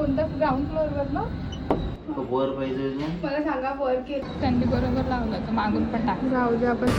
कोणत्या ग्राउंड फ्लोअरवर ना वर पाहिजे ना मला सांगा वर केलं त्यांनी बरोबर लावलं तर मागून पण टाक जाऊ दे आपण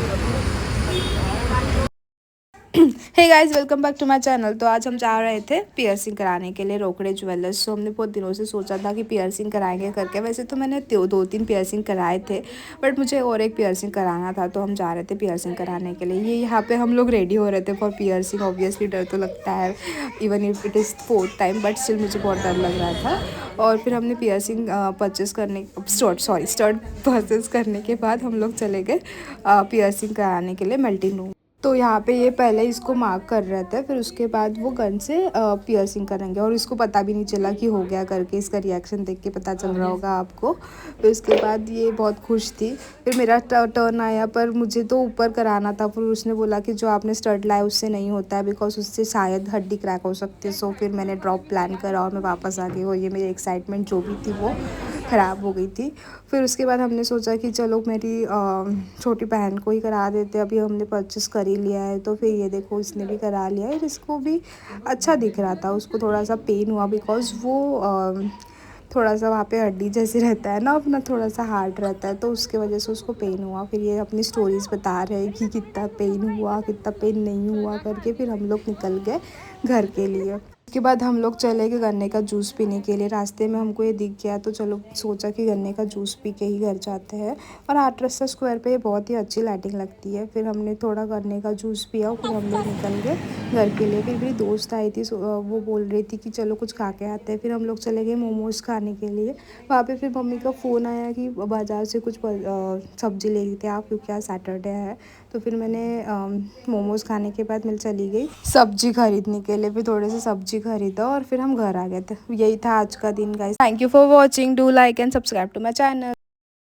हे guys welcome back to my channel. तो आज हम जा रहे थे पियर्सिंग कराने के लिए रोकड़े ज्वेलर्स। तो हमने बहुत दिनों से सोचा था कि पियर्सिंग कराएंगे करके। वैसे तो मैंने दो तीन पियर्सिंग कराए थे बट मुझे और एक पियर्सिंग कराना था, तो हम जा रहे थे पियर्सिंग कराने के लिए। ये यहाँ पे हम लोग रेडी हो रहे थे फॉर पियर्सिंग। ऑब्वियसली डर तो लगता है even if it is 4th time, but still मुझे बहुत डर लग रहा था। और फिर हमने पियर्सिंग परचेस करने स्टड परचेस करने के बाद हम लोग चले गए पियर्सिंग कराने के लिए मेल्टिंग रूम। तो यहाँ पे ये पहले इसको मार्क कर रहे थे, फिर उसके बाद वो गन से पियर्सिंग करेंगे। और इसको पता भी नहीं चला कि हो गया करके, इसका रिएक्शन देख के पता चल रहा होगा आपको। फिर उसके बाद ये बहुत खुश थी। फिर मेरा टर्न आया, पर मुझे तो ऊपर कराना था। फिर उसने बोला कि जो आपने स्टड लाया उससे नहीं होता है, बिकॉज उससे शायद हड्डी क्रैक हो सकती है। सो फिर मैंने ड्रॉप प्लान करा और मैं वापस आ गई। और ये मेरी एक्साइटमेंट जो भी थी वो ख़राब हो गई थी। फिर उसके बाद हमने सोचा कि चलो मेरी छोटी बहन को ही करा देते। अभी हमने परचेस कर ही लिया है, तो फिर ये देखो इसने भी करा लिया है। इसको भी अच्छा दिख रहा था। उसको थोड़ा सा पेन हुआ बिकॉज़ वो थोड़ा सा वहाँ पे हड्डी जैसे रहता है ना अपना, थोड़ा सा हार्ड रहता है, तो उसके वजह से उसको पेन हुआ। फिर ये अपनी स्टोरीज़ बता रहे हैं कि कितना पेन हुआ कितना पेन नहीं हुआ करके। फिर हम लोग निकल गए घर के लिए। उसके बाद हम लोग चले गए गन्ने का जूस पीने के लिए। रास्ते में हमको ये दिख गया, तो चलो सोचा कि गन्ने का जूस पी के ही घर जाते हैं। और आटरस्ता स्क्वायर पे बहुत ही अच्छी लाइटिंग लगती है। फिर हमने थोड़ा गन्ने का जूस पिया और फिर हम लोग निकल गए घर के लिए। फिर मेरी दोस्त आई थी, वो बोल रही थी कि चलो कुछ खा के आते हैं। फिर हम लोग चले गए मोमोज़ खाने के लिए। वहाँ पे फिर मम्मी का फ़ोन आया कि बाज़ार से कुछ सब्ज़ी ले लीजिए आप, क्योंकि आज सैटरडे है। तो फिर मैंने मोमोज़ खाने के बाद मैं चली गई सब्ज़ी खरीदने के लिए। फिर थोड़े से सब्ज़ी खरीदा और फिर हम घर आ गए थे। यही था आज का दिन guys. Thank you for watching. Do like and subscribe to my channel.